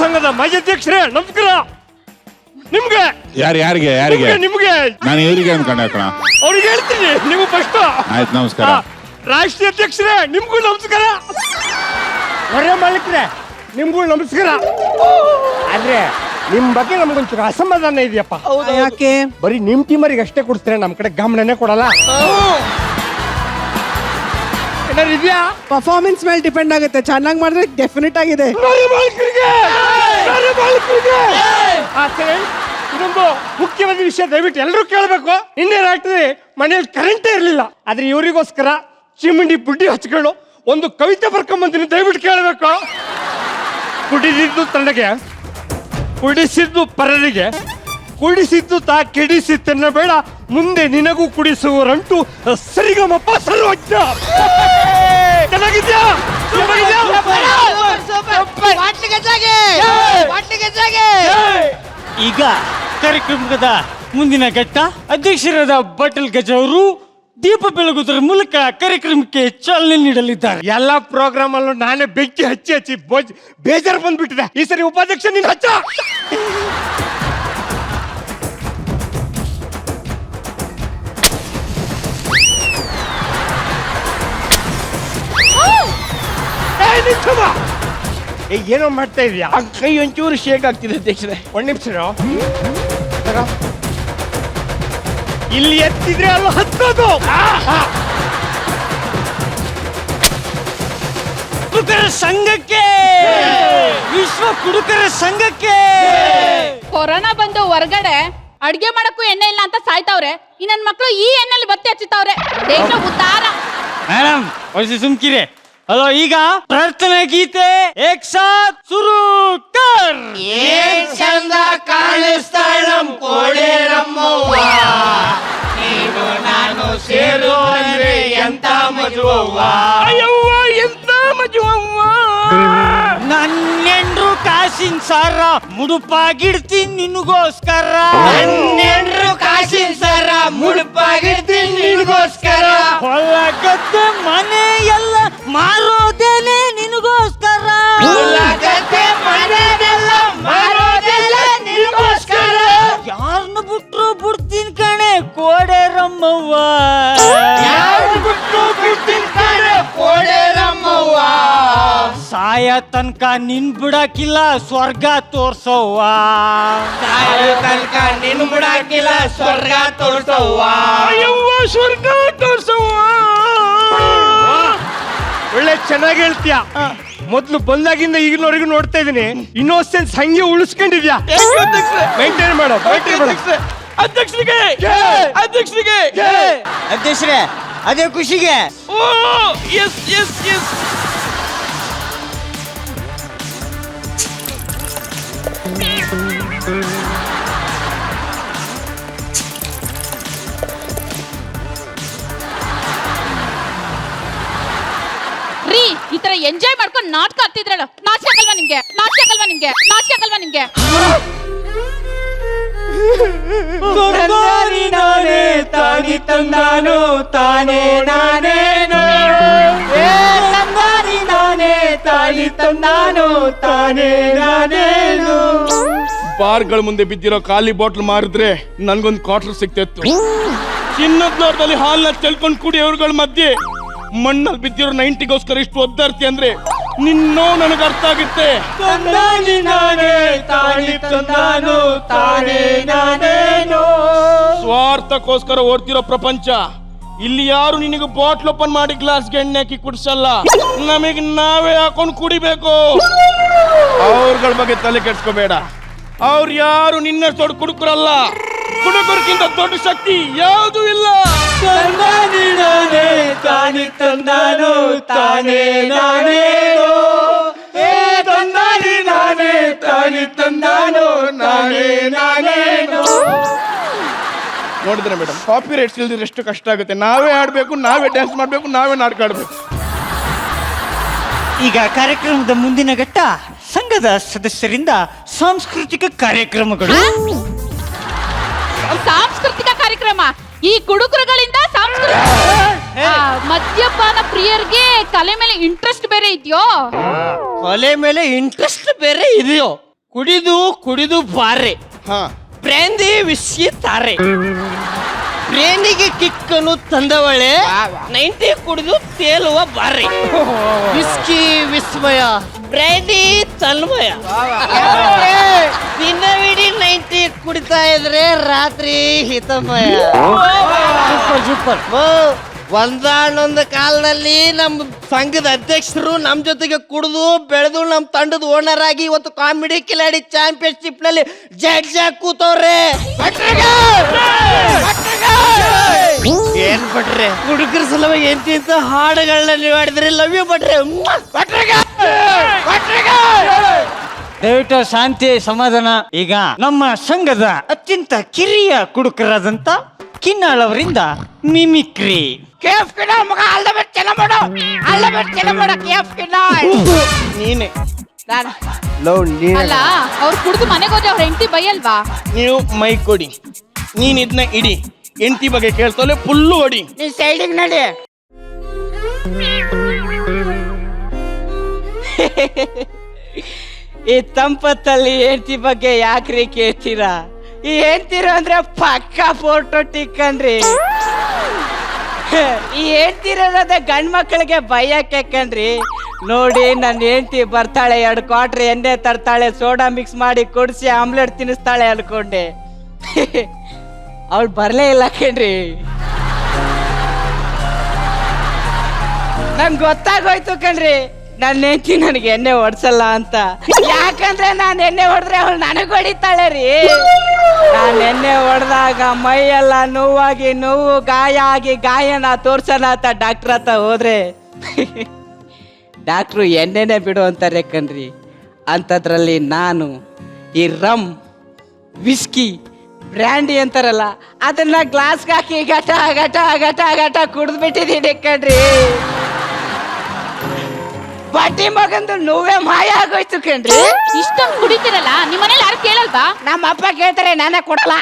ಸಂಘದ ಮಾಜಿ ಅಧ್ಯಕ್ಷರೇ ನಮಸ್ಕಾರ. ನಿಮ್ಗೆ ಯಾರಿಗೆ ನಿಮ್ಗೆ ನಾನು ಇವರಿಗೆ ಅನ್ಕೊಂಡೆ ಕಣ. ಅವ್ರಿಗೆ ಹೇಳ್ತೀನಿ, ನೀವು ಫಸ್ಟ್. ಆಯ್ತು, ನಮಸ್ಕಾರ. ರಾಷ್ಟ್ರೀಯ ಅಧ್ಯಕ್ಷರೇ ನಿಮ್ಗೂ ನಮಸ್ಕಾರ. ಹೊರೆ ಮಾಲೀಕರೇ ನಿಮ್ಗೂ ನಮಸ್ಕಾರ. ಆದ್ರೆ ನಿಮ್ ಬಗ್ಗೆ ನಮ್ಗೊಂಚೂರು ಅಸಮಾಧಾನ ಇದೆಯಪ್ಪ. ಯಾಕೆ? ಬರೀ ನಿಮ್ ಟೀಮರಿಗೆ ಅಷ್ಟೇ ಕೊಡ್ತೀರಾ, ನಮ್ ಕಡೆ ಗಮನನೇ ಕೊಡಲ್ಲ. ಏನಾರು ಇದೆಯಾ? ಪರ್ಫಾರ್ಮೆನ್ಸ್ ಮೇಲೆ ಡಿಪೆಂಡ್ ಆಗುತ್ತೆ. ಚೆನ್ನಾಗಿ ಮಾಡಿದ್ರೆ ಡೆಫಿನೆಟ್ ಆಗಿದೆ. ಇದೊಂದು ಮುಖ್ಯವಾದ ವಿಷಯ, ದಯವಿಟ್ಟು ಎಲ್ಲರೂ ಕೇಳಬೇಕು. ನಿನ್ನೆ ರಾತ್ರಿ ಮನೆಯಲ್ಲಿ ಕರೆಂಟೇ ಇರಲಿಲ್ಲ, ಆದ್ರೆ ಇವರಿಗೋಸ್ಕರ ಚಿಮಣಿ ಬುಡ್ಡಿ ಹಚ್ಕೊಂಡು ಒಂದು ಕವಿತೆ ಬರ್ಕೊಂಬಂತೀನಿ, ದಯವಿಟ್ಟು ಕೇಳಬೇಕು. ಕುಡಿದಿದ್ದು ತಣ್ಣಗೆ, ಕುಡಿಸಿದ್ದು ಪರರಿಗೆ, ಕುಡಿಸಿದ್ದು ತಾ ಕೆಡಿಸಿ ಬೇಡ, ಮುಂದೆ ನಿನಗೂ ಕುಡಿಸುವರಂಟು ಸರಿಗಮಪ್ಪ ಸರ್ವಜ್ಞ. ಚೆನ್ನಾಗಿದ್ಯಾ? ಈಗ ಕಾರ್ಯಕ್ರಮದ ಮುಂದಿನ ಘಟ್ಟ, ಅಧ್ಯಕ್ಷರಾದ ಬಟಲ್ ಗಜ ಅವರು ದೀಪ ಬೆಳಗುವುದರ ಮೂಲಕ ಕಾರ್ಯಕ್ರಮಕ್ಕೆ ಚಾಲನೆ ನೀಡಲಿದ್ದಾರೆ. ಎಲ್ಲ ಪ್ರೋಗ್ರಾಮ್ ಅಲ್ಲೂ ನಾನೇ ಬೆಂಕಿ ಹಚ್ಚಿ ಬೇಜಾರು ಬಂದ್ಬಿಟ್ಟಿದೆ. ಈ ಸರಿ ಉಪಾಧ್ಯಕ್ಷ ನೀನು ಹಚ್ಚ. ಏನೋ ಮಾಡ್ತಾ ಇದೀಯಾ? ಕೈ ಒಂಚೂರು ಶೇಕ್ ಆಗ್ತಿದೆ ಅಧ್ಯಕ್ಷರೇ. ಒಂದ್ ನಿಮಿಷ ಇಲ್ಲಿ ಎತ್ತಿದ್ರೆ ಅಲ್ಲ ಹತ್ತೋದು. ಕುಡುಕರ ಸಂಘಕ್ಕೆ, ವಿಶ್ವ ಕುಡುಕರ ಸಂಘಕ್ಕೆ. ಕೊರೋನಾ ಬಂದು ಹೊರಗಡೆ ಅಡ್ಗೆ ಮಾಡಕ್ಕೂ ಎಣ್ಣೆ ಇಲ್ಲ ಅಂತ ಸಾಯ್ತಾವ್ರೆ. ಈ ನನ್ ಮಕ್ಳು ಈ ಎಣ್ಣೆಲಿ ಬತ್ತಿ ಹಚ್ಚುತ್ತವ್ರೆ. ದೇಶ ಉದ್ದಾರ. ಮೇಡಮ್ ವಯಸ್ಸು ಸುಮ್ಕಿರೆ. ಹಲೋ, ಈಗ ಪ್ರಾರ್ಥನಾ ಗೀತೆ ಏಕ್ ಸಾಥ್ ಶುರು ಕರ್. ಏನ್ ಚಂದ ಕಾಣಿಸ್ತಾಳಂ ಕೋಡೇರಮ್ಮವ್ವ, ನೀನು ನಾನು ಸೇರು ಅಂದ್ರೆ ಎಂತ ಮಜುವವ್ವ. ಅಯ್ಯವ್ವ ಎಂತ ಮಜುವವ್ವ. ನನ್ನೆಂಡ್ರು ಕಾಸಿನ ಸಾರ ಮುಡುಪಾಗಿಡ್ತೀನಿ ನಿನಗೋಸ್ಕರ. ಹನ್ನೆರಡು ಕಾಸಿನ ಸರ ಮುಡುಪಾಗಿಡ್ತೀನಿ ನಿನಗೋಸ್ಕರ. ಹೊಲ ಗದ್ದೆ ಮನೆ ಎಲ್ಲ ಮಾರೋದೇನೆ ನಿನಗೋಸ್ಕರ. ಗದ್ದೆ ಮನೆದೆಲ್ಲ ಮಾರೋದೆಲ್ಲ ನಿನಗೋಸ್ಕರ. ಯಾರನ್ನ ಬಿಟ್ರು ಬಿಡ್ತೀನಿ ಕಣೆ ಕೋಡೇರಮ್ಮವ್ವ. ಯಾರು ಬಿಟ್ಟು ಬಿಡ್ತೀನಿ ಕಣೆ ಕೋಡೇರಮ್ಮವ್ವ. ಸಾಯ ತನಕ ನಿನ್ ಬಿಡಾಕಿಲ್ಲ ಸ್ವರ್ಗ ತೋರ್ಸವ್ವ. ಸಾಯೋ ತನಕ ನಿನ್ ಬಿಡಾಕಿಲ್ಲ ಸ್ವರ್ಗ ತೋರ್ಸವ್ವ. ಅಯ್ಯವ್ವ ಸ್ವರ್ಗ ತೋರ್ಸವ್ವ. ಒಳ್ಳೆ ಚೆನ್ನಾಗಿ ಹೇಳ್ತೀಯ. ಮೊದ್ಲು ಬಂದಾಗಿಂದ ಈಗಿನವರೆಗೂ ನೋಡ್ತಾ ಇದೀನಿ, ಇನ್ನೋಸೆನ್ಸ್ ಹಂಗೆ ಉಳಿಸ್ಕೊಂಡಿದ್ಯಾ. ಮೇಂಟೈನ್ ಮಾಡೋ. ಅಧ್ಯಕ್ಷರಿಗೆ ಅಧ್ಯಕ್ಷರಿಗೆ ಅಧ್ಯಕ್ಷರೇ ಅದೇ ಖುಷಿಗೆ. ಓ ಎಸ್ ಎಸ್ ಎಸ್. ರೀ, ಈ ತರ ಎಂಜಾಯ್ ಮಾಡ್ಕೊಂಡು ನಾಟಕ ಆಗ್ತಿದ್ರಲ್ಲ, ನಾಚಿಕೆ ಆಗಲ್ವಾ ನಿಮ್ಗೆ? ನಾಚಿಕೆ ಆಗಲ್ವಾ ನಿಮ್ಗೆ? ನಾಚಿಕೆ ಆಗಲ್ವಾ ನಿಮ್ಗೆ? ತಂದಾನಿ ನಾನೇ ತಾನಿ ತಂದಾನು ತಾನೇ ನಾನೇನು. ತಂದಾನಿ ನಾನೇ ತಾನಿ ತಂದಾನು ತಾನೇ ನಾನೇನು. ಬಾರ್ಗಳ ಮುಂದೆ ಬಿದ್ದಿರೋ ಖಾಲಿ ಬಾಟ್ಲ್ ಮಾರಿದ್ರೆ ನನ್ಗೊಂದು ಕ್ವಾರ್ಟರ್ ಸಿಗ್ತಿತ್ತು. ಚಿನ್ನದ ನೋಟದಲ್ಲಿ ಹಾಲ್ನ ಚೆಲ್ಕೊಂಡು ಕುಡಿಯೋರ್ಗಳ ಮಧ್ಯೆ ಮಣ್ಣಲ್ಲಿ ಬಿದ್ದಿರೋ 90ಗೋಸ್ಕರ ಇಷ್ಟು ಒದ್ದಾಡ್ತಿ ಅಂದ್ರೆ ನಿನ್ನೋ ನನಗೆ ಅರ್ಥ ಆಗುತ್ತೆ. ತಂದಾನಿ ನಾನೇ ತಾನಿ ತಂದಾನು ತಾನೇ ನಾನೇನು. ಸ್ವಾರ್ಥಕ್ಕೋಸ್ಕರ ಓಡ್ತಿರೋ ಪ್ರಪಂಚ. ಇಲ್ಲಿ ಯಾರು ನಿನಗೆ ಬಾಟ್ಲ್ ಓಪನ್ ಮಾಡಿ ಗ್ಲಾಸ್ಗೆ ಎಣ್ಣೆ ಹಾಕಿ ಕುಡಿಸಲ್ಲ, ನಮಗೆ ನಾವೇ ಹಾಕೊಂಡು ಕುಡಿಬೇಕು. ಅವ್ರಗಳ ಬಗ್ಗೆ ತಲೆ ಕೆಡ್ಸ್ಕೋಬೇಡ. ಅವ್ರು ಯಾರು ನಿನ್ನ ದೊಡ್ಡ ಕುಡುಕರಲ್ಲ. ಕುಡುಕರಿಗಿಂತ ದೊಡ್ಡ ಶಕ್ತಿ ಯಾವುದು ಇಲ್ಲ. ತಂದಾನಿ ನಾನೇ ತಾನಿ ತಂದಾನು ತಾನೇ ನಾನೇನು. ತಂದಾನಿ ನಾನೇ ತಾನಿ ತಂದಾನು ನಾನೇ ನಾನೇನು. ನೋಡಿದ್ರೆ ಮೇಡಮ್, ಕಾಪಿ ರೈಟ್ಸ್ ಇಲ್ದಿದ್ರೆ ಎಷ್ಟು ಕಷ್ಟ ಆಗುತ್ತೆ. ನಾವೇ ಆಡ್ಬೇಕು, ನಾವೇ ಡ್ಯಾನ್ಸ್ ಮಾಡ್ಬೇಕು, ನಾವೇ ನಾಟಕ ಆಡ್ಬೇಕು. ಈಗ ಕಾರ್ಯಕ್ರಮದ ಮುಂದಿನ ಘಟ್ಟ, ಸಂಘದ ಸದಸ್ಯರಿಂದ ಸಾಂಸ್ಕೃತಿಕ ಕಾರ್ಯಕ್ರಮಗಳು. ಸಾಂಸ್ಕೃತಿಕ ಕಾರ್ಯಕ್ರಮ. ಈ ಕುಡುಕರುಗಳಿಂದ ಮದ್ಯಪಾನ ಪ್ರಿಯರಿಗೆ ಕಲೆ ಮೇಲೆ ಇಂಟ್ರೆಸ್ಟ್ ಬೇರೆ ಇದೆಯೋ? ಕಲೆ ಮೇಲೆ ಇಂಟ್ರೆಸ್ಟ್ ಬೇರೆ ಇದೆಯೋ? ಕುಡಿದು ಕುಡಿದು ಬಾರೆ ಹಾ ಬ್ರ್ಯಾಂಡಿ ವಿಸ್ಕಿ ತಾರೆ ಬ್ರ್ಯಾಂಡಿಗೆ ಕಿಕ್ಕನ್ನು ತಂದವಳೆ 90 ಕುಡಿದು ತೇಲುವ ಬಾರೆ ವಿಸ್ಕಿ ವಿಸ್ಮಯ ಬ್ರ್ಯಾಂಡಿ ತನ್ಮಯ ದಿನವಿಡೀ 90 ಕುಡಿತಾ ಇದ್ರೆ ರಾತ್ರಿ ಹಿತಮಯ ಸೂಪರ್ ಒಂದಾನೊಂದು ಕಾಲದಲ್ಲಿ ನಮ್ಮ ಸಂಘದ ಅಧ್ಯಕ್ಷರು ನಮ್ಮ ಜೊತೆಗೆ ಕುಡಿದು ಬೆಳೆದು ನಮ್ಮ ತಂಡದ ಓನರ್ ಆಗಿ ಇವತ್ತು ಕಾಮಿಡಿ ಕಿಲಾಡಿ ಚಾಂಪಿಯನ್ಶಿಪ್ ನಲ್ಲಿ ಜಡ್ಜ್ ಆಗಿ ಕೂತವ್ರೆ ಏನ್ ಬಟ್ರೆ ಹುಡುಗರ ಸಲುವಾಗಿ ಎಂತ ಹಾಡುಗಳನ್ನ ನೀವು ಹಾಡಿದ್ರಿ ಲವ್ ಯು ಬಟ್ರೆ ದಯವಿಟ್ಟು ಶಾಂತಿ ಸಮಾಧಾನ. ಈಗ ನಮ್ಮ ಸಂಘದ ಅತ್ಯಂತ ಕಿರಿಯ ಕುಡುಕರಾದಂತ ಕಿನ್ನಾಳ್ ಅವರಿಂದ ಮಿಮಿಕ್ರಿ. ನೀನೆ ಅಲ್ಲ ಅವ್ರು ಕುಡಿದು ಮನೆಗೆ ಹೋದ್ರೆ ಅವ್ರ ಹೆಂಡತಿ ಬೈಯಲ್ವಾ? ನೀವು ಮೈ ಕೊಡಿ, ನೀನ್ ಇದನ್ನ ಇಡಿ, ಎಂಟಿ ಬಗ್ಗೆ ಕೇಳ್ತೋಲೆ ಫುಲ್ಲು ಹೊಡಿ. ನೀ ಸೈಡಿಗೆ ನಡಿ. ಈ ತಂಪತ್ತಲ್ಲಿ ಹೆಂಡತಿ ಬಗ್ಗೆ ಯಾಕ್ರಿ ಕೇಳ್ತೀರಾ? ಈ ಹೇಳ್ತಿರೋ ಅಂದ್ರೆ ಪಕ್ಕ ಫೋಟೋ ಟಿಕ್ಕನ್ರಿ. ಈ ಹೇಳ್ತಿರೋದೇ ಗಂಡ್ ಮಕ್ಕಳಿಗೆ ಭಯಕ್ಕೆ ಕಣ್ರಿ. ನೋಡಿ ನನ್ನ ಹೆಂಡತಿ ಬರ್ತಾಳೆ, 2 ಕ್ವಾರ್ಟರ್ ಎಣ್ಣೆ ತರ್ತಾಳೆ, ಸೋಡಾ ಮಿಕ್ಸ್ ಮಾಡಿ ಕೊಡಿಸಿ ಆಮ್ಲೆಟ್ ತಿನ್ನಿಸ್ತಾಳೆ ಅನ್ಕೊಂಡೆ. ಅವಳು ಬರ್ಲೇ ಇಲ್ಲ ಕಣ್ರಿ. ನಂಗೆ ಗೊತ್ತಾಗೋಯ್ತು ಕಣ್ರಿ, ನನ್ನ ಹೆಂಡತಿ ನನಗೆ ಎಣ್ಣೆ ಹೊಡ್ಸಲ್ಲ ಅಂತ. ಯಾಕಂದ್ರೆ ನಾನು ಎಣ್ಣೆ ಹೊಡೆದ್ರೆ ಅವಳು ನನಗೆ ಹೊಡಿತಾಳೆ ರೀ. ನಾನು ಎಣ್ಣೆ ಹೊಡೆದಾಗ ಮೈಯೆಲ್ಲ ನೋವಾಗಿ ನೋವು ಗಾಯ ಆಗಿ ಗಾಯನ ತೋರ್ಸೋಣ ಅಂತ ಡಾಕ್ಟ್ರ್ ಹತ್ರ ಹೋದ್ರೆ ಡಾಕ್ಟ್ರು ಎಣ್ಣೆನೆ ಬಿಡು ಅಂತಾರೆ ಕಣ್ರಿ. ಅಂಥದ್ರಲ್ಲಿ ನಾನು ಈ ರಮ್ ವಿಸ್ಕಿ ಬ್ರ್ಯಾಂಡಿ ಅಂತಾರಲ್ಲ ಅದನ್ನ ಗ್ಲಾಸ್ಗೆ ಹಾಕಿ ಘಟ ಘಟ ಘಟ ಘಟ ಕುಡಿದ್ಬಿಟ್ಟಿದ್ದೀನಿ ಕಣ್ರಿ. ಬಡ್ಡಿ ಮಗಂದು ನೋವೇ ಮಾಯ ಆಗೋಯ್ತು ಕಣ್ರಿ. ಇಷ್ಟೊಂದು ಕುಡಿತೀರಲ್ಲ, ನಿಮ್ಮನೇಲಿ ಯಾರು ಕೇಳಲ್ವಾ? ನಮ್ಮ ಅಪ್ಪ ಕೇಳ್ತಾರೆ, ನಾನೇ ಕೊಡಲ್ಲ.